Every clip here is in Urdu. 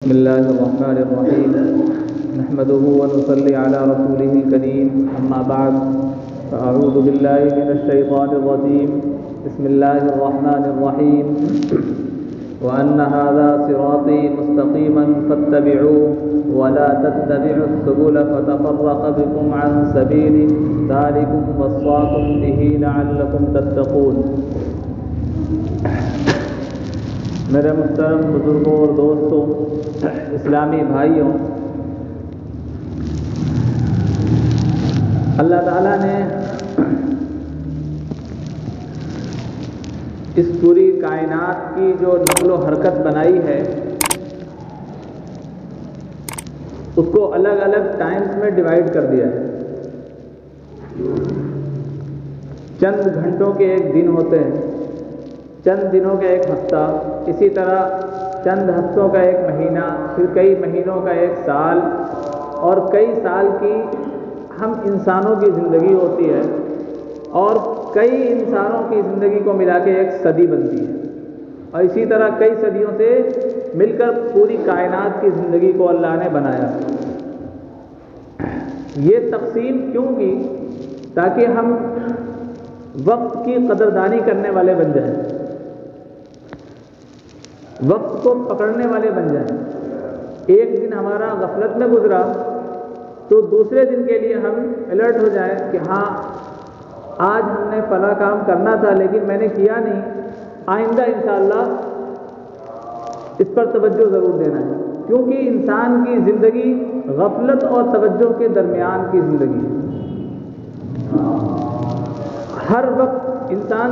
بسم الله الرحمن الرحيم نحمده ونصلي على رسوله الكريم أما بعد فأعوذ بالله من الشيطان الرجيم بسم الله الرحمن الرحيم وأن هذا صراطي مستقيما فاتبعوه ولا تتبعوا السبل فتفرق بكم عن سبيله ذلكم وصاكم به لعلكم تتقون۔ میرے محترم بزرگوں اور دوستوں، اسلامی بھائیوں، اللہ تعالیٰ نے اس پوری کائنات کی جو نقل و حرکت بنائی ہے اس کو الگ الگ ٹائمز میں ڈیوائیڈ کر دیا ہے۔ چند گھنٹوں کے ایک دن ہوتے ہیں، چند دنوں کا ایک ہفتہ، اسی طرح چند ہفتوں کا ایک مہینہ، پھر کئی مہینوں کا ایک سال، اور کئی سال کی ہم انسانوں کی زندگی ہوتی ہے، اور کئی انسانوں کی زندگی کو ملا کے ایک صدی بنتی ہے، اور اسی طرح کئی صدیوں سے مل کر پوری کائنات کی زندگی کو اللہ نے بنایا۔ یہ تقسیم کیوں کی؟ تاکہ ہم وقت کی قدردانی کرنے والے بن جائیں، وقت کو پکڑنے والے بن جائیں۔ ایک دن ہمارا غفلت میں گزرا تو دوسرے دن کے لیے ہم الرٹ ہو جائیں کہ ہاں آج ہم نے فلاں کام کرنا تھا لیکن میں نے کیا نہیں، آئندہ انشاءاللہ اس پر توجہ ضرور دینا ہے، کیونکہ انسان کی زندگی غفلت اور توجہ کے درمیان کی زندگی ہے۔ ہر وقت انسان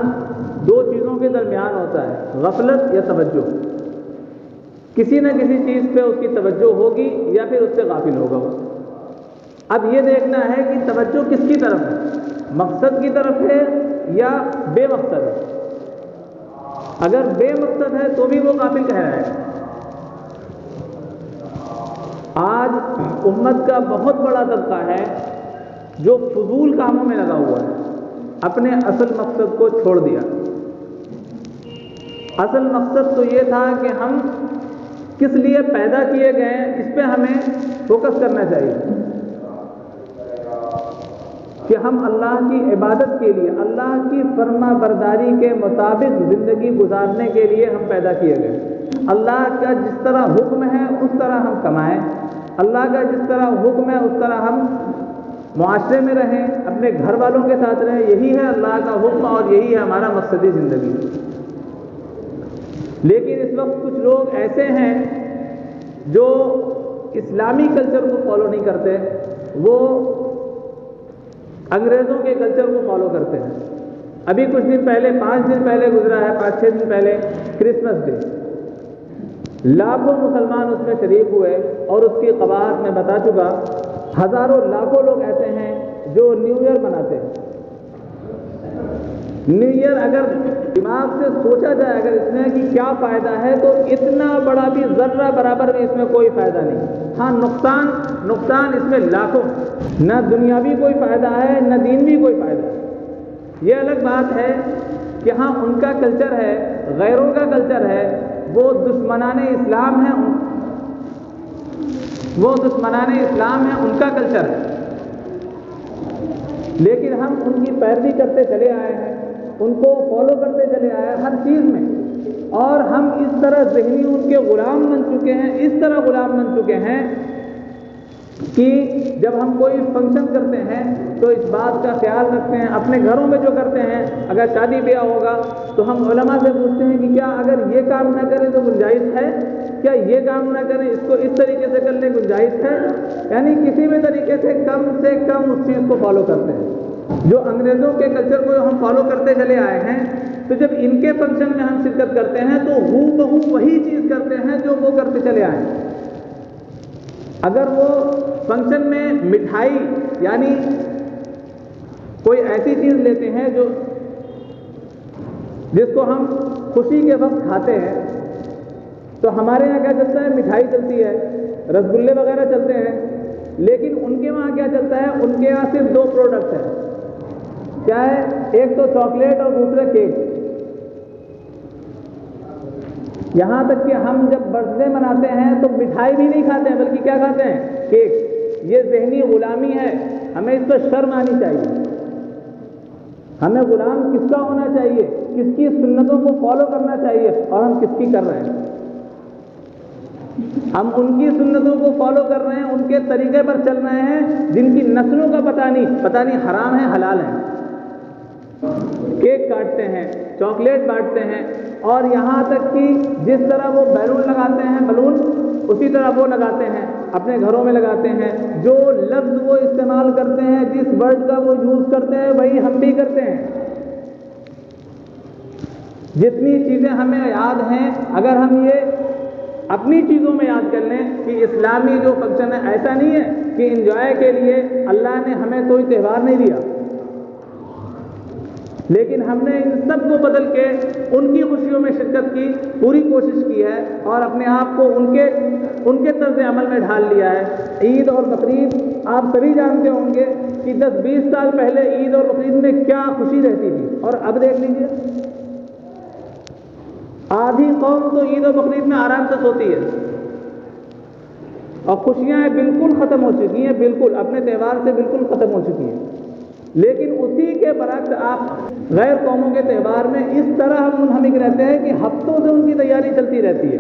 دو چیزوں کے درمیان ہوتا ہے، غفلت یا توجہ۔ کسی نہ کسی چیز پہ اس کی توجہ ہوگی یا پھر اس سے غافل ہوگا وہ۔ اب یہ دیکھنا ہے کہ توجہ کس کی طرف ہے، مقصد کی طرف ہے یا بے مقصد ہے۔ اگر بے مقصد ہے تو بھی وہ غافل کہلایا ہے۔ آج امت کا بہت بڑا طبقہ ہے جو فضول کاموں میں لگا ہوا ہے، اپنے اصل مقصد کو چھوڑ دیا۔ اصل مقصد تو یہ تھا کہ ہم کس لیے پیدا کیے گئے ہیں، اس پہ ہمیں فوکس کرنا چاہیے کہ ہم اللہ کی عبادت کے لیے، اللہ کی فرما برداری کے مطابق زندگی گزارنے کے لیے ہم پیدا کیے گئے۔ اللہ کا جس طرح حکم ہے اس طرح ہم کمائیں، اللہ کا جس طرح حکم ہے اس طرح ہم معاشرے میں رہیں، اپنے گھر والوں کے ساتھ رہیں۔ یہی ہے اللہ کا حکم اور یہی ہے ہمارا مقصدی زندگی۔ لیکن اس وقت کچھ لوگ ایسے ہیں جو اسلامی کلچر کو فالو نہیں کرتے، وہ انگریزوں کے کلچر کو فالو کرتے ہیں۔ ابھی کچھ دن پہلے، 5 دن پہلے گزرا ہے، 5-6 دن پہلے کرسمس ڈے، لاکھوں مسلمان اس میں شریک ہوئے، اور اس کی قباحت میں بتا چکا۔ ہزاروں لاکھوں لوگ ایسے ہیں جو نیو ایئر مناتے ہیں۔ نیو ایئر اگر دماغ سے سوچا جائے اگر اس میں کہ کیا فائدہ ہے، تو اتنا بڑا بھی ذرہ برابر بھی اس میں کوئی فائدہ نہیں۔ ہاں نقصان اس میں لاکھوں، نہ دنیاوی کوئی فائدہ ہے نہ دینوی کوئی فائدہ ہے۔ یہ الگ بات ہے کہ ہاں ان کا کلچر ہے، غیروں کا کلچر ہے، وہ دشمنان اسلام ہیں، ان کا کلچر ہے، لیکن ہم ان کی پیروی کرتے چلے آئے ہیں، ان کو فالو کرتے چلے آئے ہیں ہر چیز میں، اور ہم اس طرح ذہنی ان کے غلام بن چکے ہیں، اس طرح غلام بن چکے ہیں کہ جب ہم کوئی فنکشن کرتے ہیں تو اس بات کا خیال رکھتے ہیں، اپنے گھروں میں جو کرتے ہیں، اگر شادی بیاہ ہوگا تو ہم علماء سے پوچھتے ہیں کہ کیا اگر یہ کام نہ کریں تو گنجائش ہے، کیا یہ کام نہ کریں اس کو اس طریقے سے کرنے گنجائش ہے، یعنی کسی بھی طریقے سے کم اس چیز کو فالو کرتے ہیں۔ جو انگریزوں کے کلچر کو ہم فالو کرتے چلے آئے ہیں، تو جب ان کے فنکشن میں ہم شرکت کرتے ہیں تو ہو بہو وہی چیز کرتے ہیں جو وہ کرتے چلے آئے ہیں۔ اگر وہ فنکشن میں مٹھائی یعنی کوئی ایسی چیز لیتے ہیں جس کو ہم خوشی کے وقت کھاتے ہیں، تو ہمارے یہاں کیا چلتا ہے؟ مٹھائی چلتی ہے، رسگلے وغیرہ چلتے ہیں، لیکن ان کے وہاں کیا چلتا ہے؟ ان کے یہاں صرف 2 پروڈکٹ ہیں، کیا ہے؟ ایک تو چاکلیٹ اور دوسرا کیک۔ یہاں تک کہ ہم جب برتھ ڈے مناتے ہیں تو مٹھائی بھی نہیں کھاتے ہیں بلکہ کیا کھاتے ہیں؟ کیک۔ یہ ذہنی غلامی ہے، ہمیں اس پر شرم آنی چاہیے۔ ہمیں غلام کس کا ہونا چاہیے؟ کس کی سنتوں کو فالو کرنا چاہیے، اور ہم کس کی کر رہے ہیں؟ ہم ان کی سنتوں کو فالو کر رہے ہیں، ان کے طریقے پر چل رہے ہیں جن کی نسلوں کا پتہ نہیں حرام ہے حلال ہے۔ کیک کاٹتے ہیں، چاکلیٹ بانٹتے ہیں، اور یہاں تک کہ جس طرح وہ بیلون لگاتے ہیں بلون، اسی طرح وہ لگاتے ہیں، اپنے گھروں میں لگاتے ہیں۔ جو لفظ وہ استعمال کرتے ہیں، جس ورڈ کا وہ یوز کرتے ہیں، وہی ہم بھی کرتے ہیں۔ جتنی چیزیں ہمیں یاد ہیں، اگر ہم یہ اپنی چیزوں میں یاد کر لیں کہ اسلامی جو فنکشن ہے، ایسا نہیں ہے کہ انجوائے کے لیے اللہ نے ہمیں کوئی تہوار نہیں دیا، لیکن ہم نے ان سب کو بدل کے ان کی خوشیوں میں شرکت کی پوری کوشش کی ہے، اور اپنے آپ کو ان کے طرز عمل میں ڈھال لیا ہے۔ عید اور بقرعید آپ سبھی جانتے ہوں گے کہ 10-20 سال پہلے عید اور بقرعید میں کیا خوشی رہتی تھی، اور اب دیکھ لیجیے آدھی قوم تو عید و بقرعید میں آرام سے سوتی ہے، اور خوشیاں بالکل ختم ہو چکی ہیں، بالکل اپنے تہوار سے بالکل ختم ہو چکی ہیں۔ لیکن اسی کے برعکس آپ غیر قوموں کے تہوار میں اس طرح ہم منہمک رہتے ہیں کہ ہفتوں سے ان کی تیاری چلتی رہتی ہے۔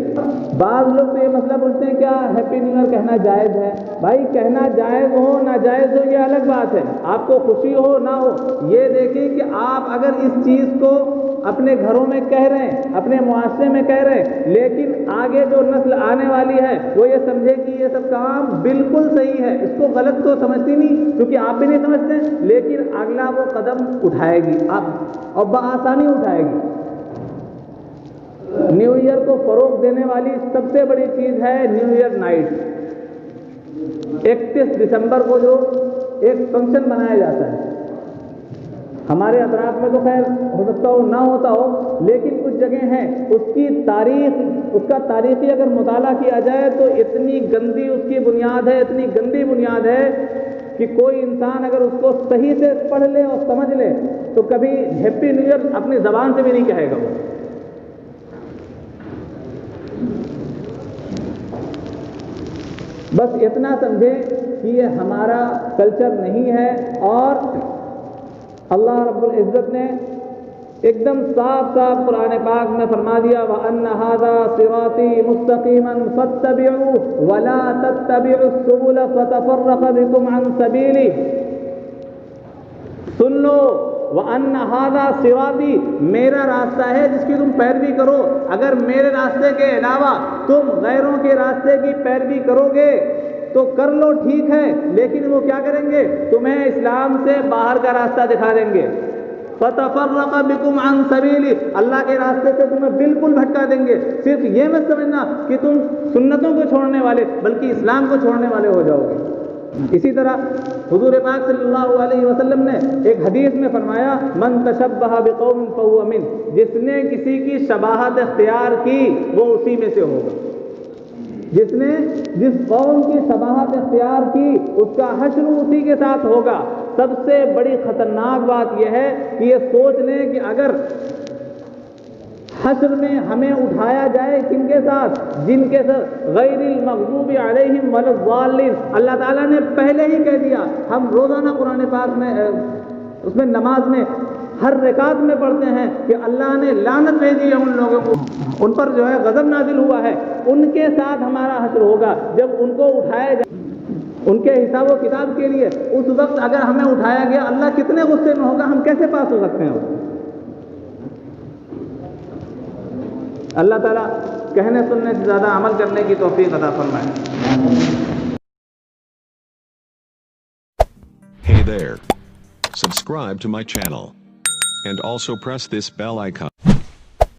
بعض لوگ تو یہ مسئلہ پوچھتے ہیں کیا ہیپی نیو ایئر کہنا جائز ہے؟ بھائی کہنا جائز ہو ناجائز ہو یہ الگ بات ہے، آپ کو خوشی ہو نہ ہو، یہ دیکھیں کہ آپ اگر اس چیز کو اپنے گھروں میں کہہ رہے ہیں، اپنے معاشرے میں کہہ رہے ہیں، لیکن آگے جو نسل آنے والی ہے وہ یہ سمجھے کہ یہ سب کام بالکل صحیح ہے، اس کو غلط تو سمجھتی نہیں کیونکہ آپ بھی نہیں سمجھتے، لیکن اگلا وہ قدم اٹھائے گی اب، اور بآسانی اٹھائے گی۔ نیو ایئر کو فروغ دینے والی سب سے بڑی چیز ہے نیو ایئر نائٹ۔ 31 دسمبر کو جو ایک فنکشن منایا جاتا ہے، ہمارے اطراف میں تو خیر ہو سکتا ہو نہ ہوتا ہو، لیکن کچھ جگہ ہیں اس کی تاریخ، اس کا تاریخی اگر مطالعہ کیا جائے تو اتنی گندی اس کی بنیاد ہے، اتنی گندی بنیاد ہے کہ کوئی انسان اگر اس کو صحیح سے پڑھ لے اور سمجھ لے تو کبھی ہیپی نیو ایئر اپنی زبان سے بھی نہیں کہے گا وہ۔ بس اتنا سمجھیں کہ یہ ہمارا کلچر نہیں ہے، اور اللہ رب العزت نے ایک دم صاف صاف قرآن پاک میں فرما دیا وَأَنَّ هَذَا صِرَاطِي مُسْتَقِيمًا فَاتَّبِعُوهُ وَلَا تَتَّبِعُوا السُّبُلَ فَتَفَرَّقَ بِكُمْ عَنْ سَبِيلِهِ۔ سن لو وَأَنَّ هَذَا صِرَاطِي، میرا راستہ ہے جس کی تم پیروی کرو۔ اگر میرے راستے کے علاوہ تم غیروں کے راستے کی پیروی کرو گے تو کر لو، ٹھیک ہے، لیکن وہ کیا کریں گے؟ تمہیں اسلام سے باہر کا راستہ دکھا دیں گے۔ فَتَفَرَّقَ بِكُمْ عَنْ سَبِيلِهِ، اللہ کے راستے سے تمہیں بالکل بھٹکا دیں گے۔ صرف یہ مت سمجھنا کہ تم سنتوں کو چھوڑنے والے بلکہ اسلام کو چھوڑنے والے ہو جاؤ گے۔ اسی طرح حضور پاک صلی اللہ علیہ وسلم نے ایک حدیث میں فرمایا من تشبہ بقوم فہو منہ، جس نے کسی کی شباہت اختیار کی وہ اسی میں سے ہوگا۔ جس نے جس قوم کی شباہت اختیار کی اس کا حشر اسی کے ساتھ ہوگا۔ سب سے بڑی خطرناک بات یہ ہے کہ یہ سوچ لیں کہ اگر حشر میں ہمیں اٹھایا جائے کن کے ساتھ؟ جن کے ساتھ غیر المغضوب علیہم ولا الضالین، اللہ تعالیٰ نے پہلے ہی کہہ دیا۔ ہم روزانہ قرآن پاک میں اس میں نماز میں ہر رکعت میں پڑھتے ہیں کہ اللہ نے لعنت بھیجی ہے ان لوگوں کو، ان پر جو ہے غضب نازل ہوا ہے، ان کے ساتھ ہمارا حشر ہوگا جب ان کو اٹھایا جائے ان کے حساب و کتاب کے لیے۔ اس وقت اگر ہمیں اٹھایا گیا اللہ کتنے غصے میں ہوگا، ہم کیسے پاس ہو سکتے ہیں؟ اللہ تعالیٰ کہنے سننے سے زیادہ عمل کرنے کی توفیق عطا فرمائے۔ Hey there. Subscribe to my channel. And also press this bell icon.